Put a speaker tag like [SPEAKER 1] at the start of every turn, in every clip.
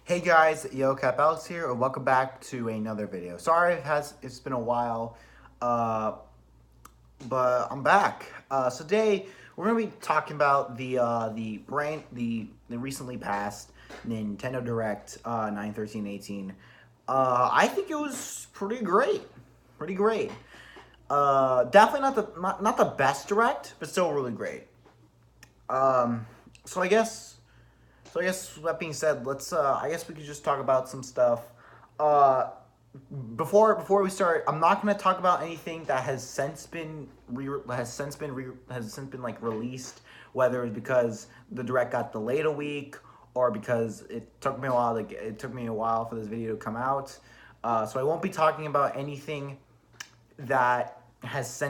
[SPEAKER 1] Hey guys, Cap Alex here, and welcome back to another video. Sorry it's been a while, uh, but I'm back. So today we're gonna be talking about the recently passed Nintendo Direct 9/13/18. I think it was pretty great. Definitely not the best Direct, but still really great. Um, so I guess. So I guess that being said, let's. I guess we could just talk about some stuff. Uh, before we start, I'm not going to talk about anything that has since been like released, whether it's because the direct got delayed a week or because it took me a while. It took me a while for this video to come out. So I won't be talking about anything that has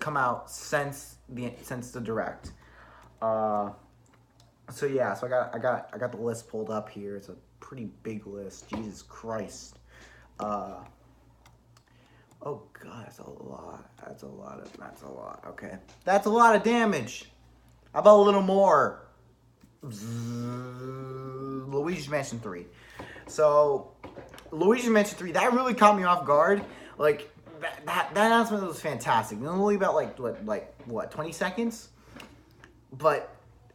[SPEAKER 1] come out since the direct. Uh, so yeah, so I got the list pulled up here. It's a pretty big list. Jesus Christ. Uh, oh god, that's a lot. That's a lot. Okay. That's a lot of damage. How about a little more? Luigi's Mansion 3. So, Luigi's Mansion 3, that really caught me off guard. Like, that announcement was fantastic. It was only about, what, 20 seconds? But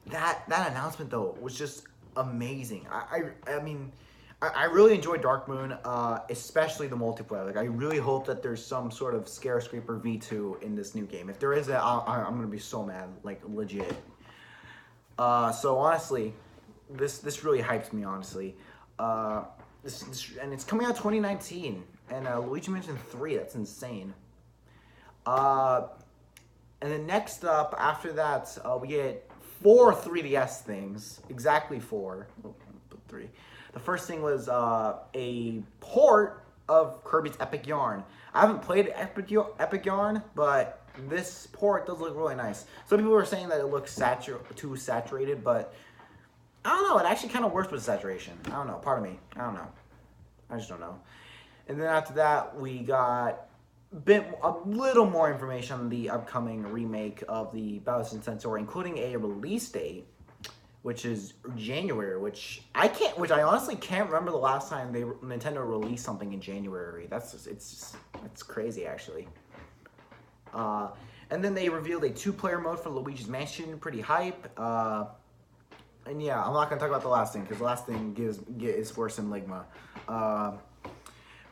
[SPEAKER 1] that announcement though was just amazing. I really enjoyed Dark Moon, especially the multiplayer. Like I really hope that there's some sort of Scare-Scraper V2 in this new game. If there is that, I'm gonna be so mad, like legit. So honestly, this really hypes me. Honestly, and it's coming out 2019, and Luigi Mansion 3. That's insane. And then next up, after that, we get 4 3DS things. Exactly 4. Oh, put 3. The first thing was a port of Kirby's Epic Yarn. I haven't played Epic Yarn, but this port does look really nice. Some people were saying that it looks too saturated, but I don't know. It actually kind of works with saturation. I don't know. Pardon me. I don't know. I just don't know. And then after that, we got a little more information on the upcoming remake of the Bowser's Inside, including a release date, which is January. Which I honestly can't remember the last time Nintendo released something in January. It's crazy actually. And then they revealed a 2-player mode for Luigi's Mansion. Pretty hype. And yeah, I'm not gonna talk about the last thing because the last thing is for Ligma.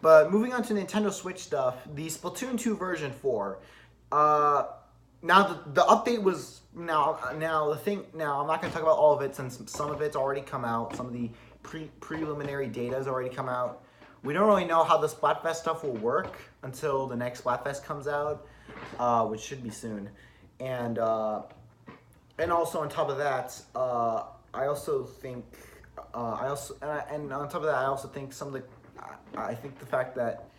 [SPEAKER 1] But moving on to Nintendo Switch stuff, the Splatoon 2 version 4. Now the update was now I'm not gonna talk about all of it since some of it's already come out. Some of the preliminary data has already come out. We don't really know how the Splatfest stuff will work until the next Splatfest comes out, which should be soon. And also on top of that, I also think and on top of that, I also think I think the fact that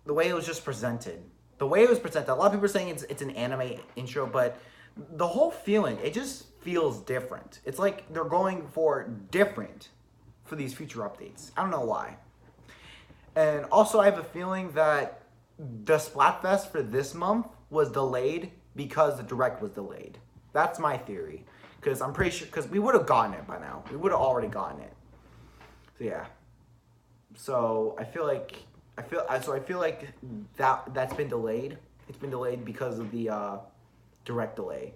[SPEAKER 1] the way it was just presented, a lot of people are saying it's an anime intro, but the whole feeling, it just feels different. It's like they're going for different for these future updates. I don't know why. And also, I have a feeling that the Splatfest for this month was delayed because the Direct was delayed. That's my theory. Because I'm pretty sure, because we would have gotten it by now. We would have already gotten it. So yeah. So I feel like that's been delayed. It's been delayed because of the direct delay.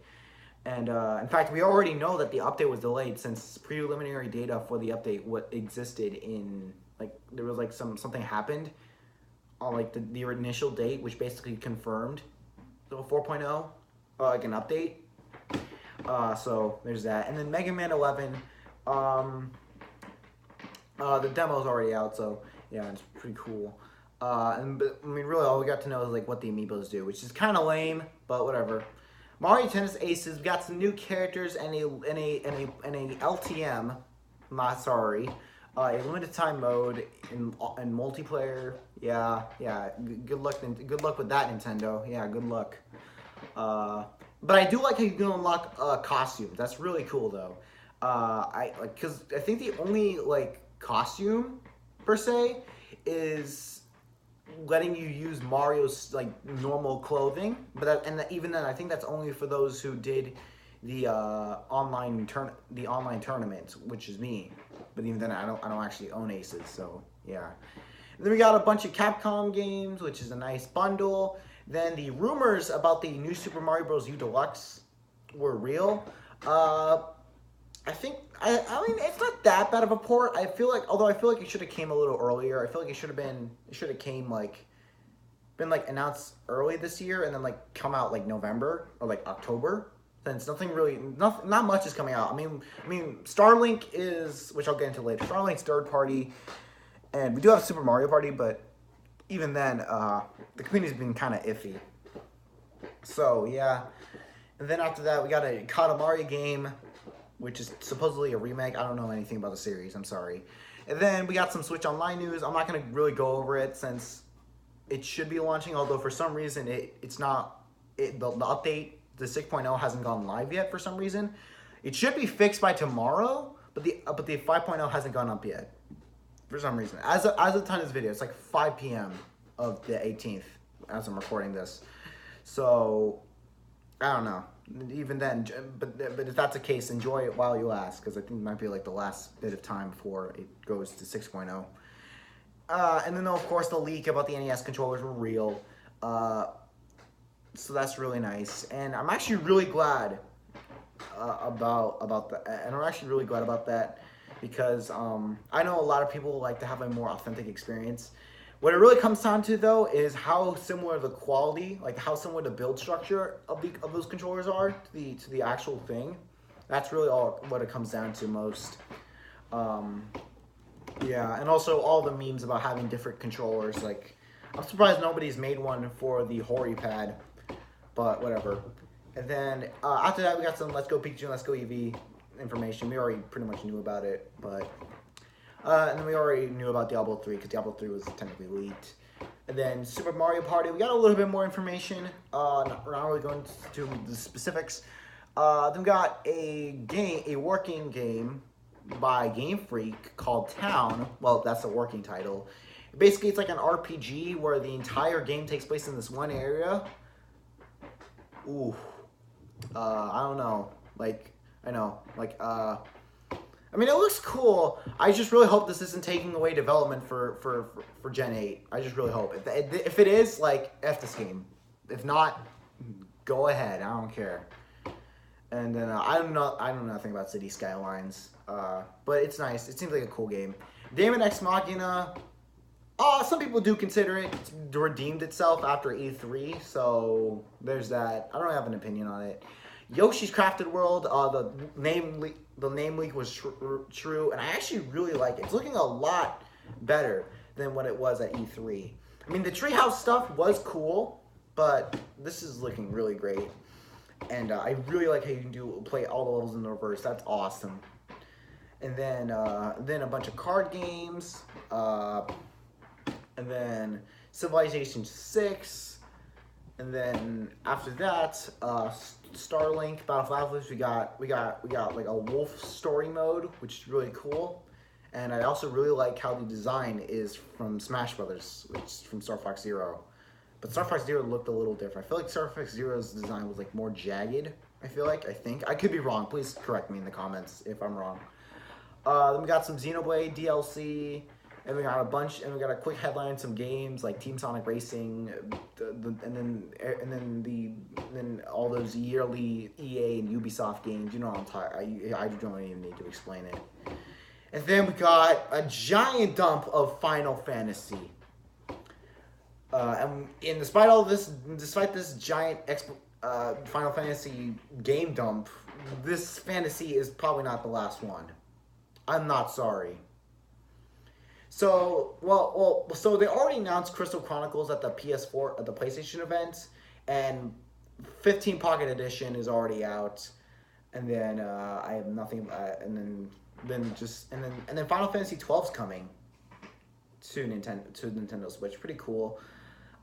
[SPEAKER 1] And in fact, we already know that the update was delayed since preliminary data for the update existed in there was something happened on the initial date, which basically confirmed the 4.0 like an update. So there's that, and then Mega Man 11. The demo's already out, so yeah, it's pretty cool. But I mean, really, all we got to know is what the amiibos do, which is kind of lame, but whatever. Mario Tennis Aces, we got some new characters and a LTM. Not sorry, a limited time mode in multiplayer. Yeah. Good luck with that, Nintendo. Yeah, good luck. But I do like how you can unlock costumes. That's really cool, though. Because I think the only costume per se is letting you use Mario's normal clothing, but even then I think that's only for those who did the online tournament, which is me. But even then, I don't actually own Aces, so yeah. And then we got a bunch of Capcom games, which is a nice bundle. Then the rumors about the new Super Mario Bros. U Deluxe were real. I think I mean it's not that bad of a port. I feel like it should have came a little earlier. I feel like it should have came like been like announced early this year and then like come out like November or like October. Since not much is coming out. I mean Starlink is, which I'll get into later. Starlink's third party, and we do have Super Mario Party, but even then, the community's been kind of iffy. So yeah, and then after that we got a Qotd game, which is supposedly a remake. I don't know anything about the series. I'm sorry. And then we got some Switch Online news. I'm not gonna really go over it since it should be launching, although for some reason it's not. The update, the 6.0 hasn't gone live yet for some reason. It should be fixed by tomorrow, but the 5.0 hasn't gone up yet for some reason. As of the time of this video, it's like 5 p.m. of the 18th as I'm recording this. So I don't know. Even then, but if that's the case, enjoy it while you last, because I think it might be like the last bit of time before it goes to 6.0. And then, of course, the leak about the NES controllers were real. So that's really nice. And I'm actually really glad about that. And I'm actually really glad about that because I know a lot of people like to have a more authentic experience. What it really comes down to, though, is how similar the quality, like how similar the build structure of those controllers are to the actual thing. That's really all what it comes down to most. Yeah, and also all the memes about having different controllers. Like, I'm surprised nobody's made one for the Hori pad, but whatever. And then after that, we got some Let's Go Pikachu and Let's Go Eevee information. We already pretty much knew about it, but and then we already knew about Diablo 3 because Diablo 3 was technically leaked. And then Super Mario Party, we got a little bit more information. Not really going to the specifics. Then we got a working game by Game Freak called Town. Well, that's the working title. Basically, it's like an RPG where the entire game takes place in this one area. Ooh, I don't know. I mean, it looks cool. I just really hope this isn't taking away development for Gen 8. I just really hope. If it is, like, F this game. If not, go ahead. I don't care. And then I don't know nothing about City Skylines, but it's nice. It seems like a cool game. Daemon X Machina. Some people do consider it redeemed itself after E3, so there's that. I don't have an opinion on it. Yoshi's Crafted World. The name leak was true, and I actually really like it. It's looking a lot better than what it was at E3. I mean, the Treehouse stuff was cool, but this is looking really great. And I really like how you can play all the levels in the reverse. That's awesome. And then a bunch of card games. And then Civilization 6. And then after that, Starlink, Battle for Atlas. We got like a wolf story mode, which is really cool. And I also really like how the design is from Smash Brothers, which is from Star Fox Zero. But Star Fox Zero looked a little different. I feel like Star Fox Zero's design was like more jagged. I think. I could be wrong. Please correct me in the comments if I'm wrong. Then we got some Xenoblade DLC, and we got a quick headline, some games like Team Sonic Racing, and then all those yearly EA and Ubisoft games. You know what I'm talking. I don't even need to explain it. And then we got a giant dump of Final Fantasy. And despite this giant Final Fantasy game dump, this fantasy is probably not the last one. I'm not sorry. So, so they already announced Crystal Chronicles at the PS4 at the PlayStation event, and 15 Pocket Edition is already out, and then I have nothing. And then Final Fantasy 12's coming to Nintendo Switch. Pretty cool.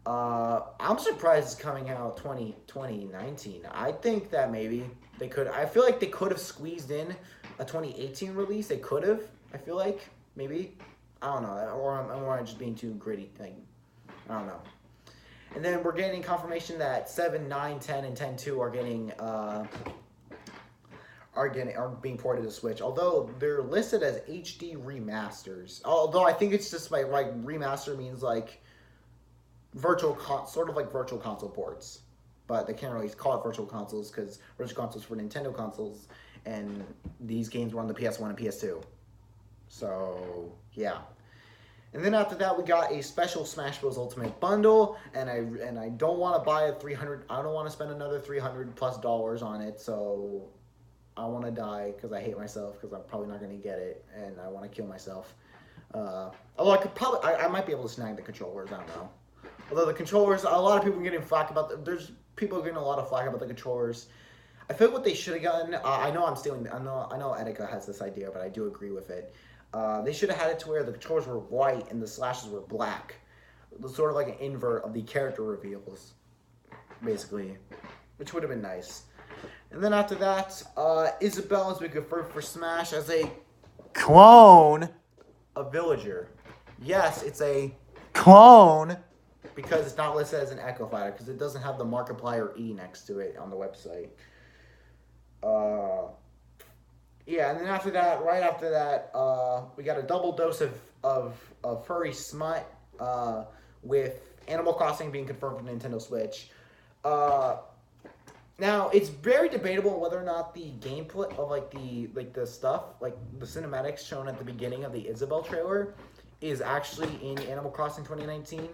[SPEAKER 1] I'm surprised it's coming out 2019. I think that maybe they could. I feel like they could have squeezed in a 2018 release. They could have. I feel like maybe. I don't know. Or I'm just being too gritty. Like, I don't know. And then we're getting confirmation that 7, 9, 10, and 10-2 are are being ported to Switch. Although they're listed as HD remasters. Although I think it's just like remaster means like sort of like virtual console ports, but they can't really call it virtual consoles because virtual consoles for Nintendo consoles, and these games were on the PS1 and PS2. So yeah. And then after that, we got a special Smash Bros. Ultimate bundle, and I don't want to buy a 300. I don't want to spend another $300+ on it. So I want to die because I hate myself because I'm probably not going to get it, and I want to kill myself. Although I might be able to snag the controllers. I don't know. Although the controllers, a lot of people are getting flack about. There's people getting a lot of flack about the controllers. I feel what they should have done. I know I'm stealing. I know Etika has this idea, but I do agree with it. They should have had it to where the controllers were white and the slashes were black. It was sort of like an invert of the character reveals, basically, which would have been nice. And then after that, Isabelle has been confirmed for Smash as a clone of Villager. Yes, it's a clone because it's not listed as an Echo Fighter because it doesn't have the Markiplier E next to it on the website. Yeah, and then after that, right after that, we got a double dose of furry smut with Animal Crossing being confirmed for Nintendo Switch. Now it's very debatable whether or not the gameplay of the stuff, like the cinematics shown at the beginning of the Isabelle trailer, is actually in Animal Crossing 2019,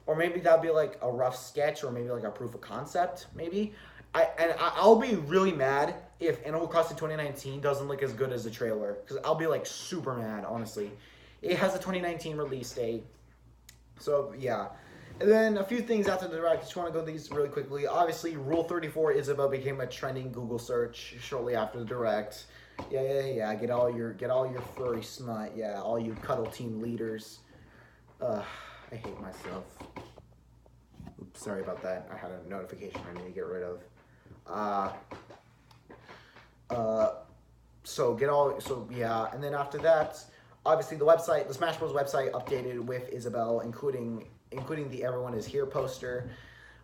[SPEAKER 1] or maybe that'd be like a rough sketch, or maybe like a proof of concept, maybe. I'll be really mad if Animal Crossing 2019 doesn't look as good as the trailer, because I'll be like super mad, honestly. It has a 2019 release date, so yeah. And then a few things after the Direct. I just want to go through these really quickly. Obviously, Rule 34 Isabelle became a trending Google search shortly after the Direct. Yeah. Get all your furry smut. Yeah, all you cuddle team leaders. I hate myself. Oops, sorry about that. I had a notification I need to get rid of. And then after that, obviously the Smash Bros. Website updated with Isabelle, including the Everyone Is Here poster,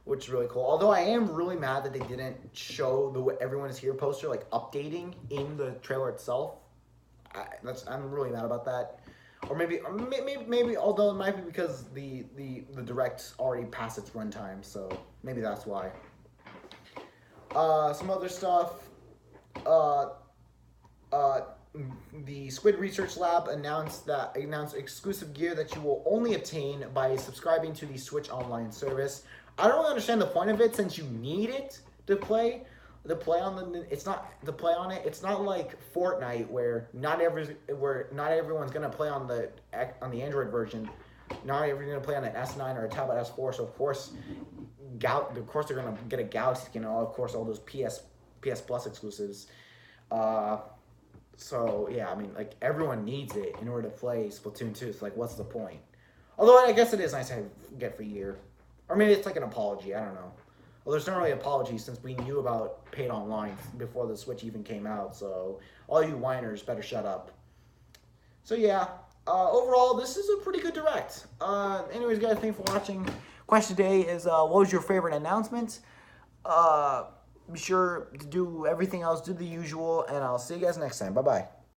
[SPEAKER 1] which is really cool. Although I am really mad that they didn't show the Everyone Is Here poster like updating in the trailer itself. I'm really mad about that. Or maybe, although it might be because the Direct's already passed its runtime, so maybe that's why. Some other stuff. The Squid Research Lab announced exclusive gear that you will only obtain by subscribing to the Switch Online service. I don't really understand the point of it, since you need it to play. It's not like Fortnite where not everyone's gonna play on the Android version. Not everyone's gonna play on an S9 or a tablet S4. So of course they're gonna get a Galaxy skin, and of course all those PS Plus exclusives. So yeah, I mean, like, everyone needs it in order to play Splatoon 2. So like, what's the point? Although I guess it is nice to get for a year, or maybe it's like an apology. I don't know. Well, there's not really an apology since we knew about paid online before the Switch even came out. So all you whiners better shut up. So yeah, overall this is a pretty good Direct. Anyways, guys, thanks for watching. Question today is, what was your favorite announcement? Be sure to do everything else, do the usual, and I'll see you guys next time. Bye-bye.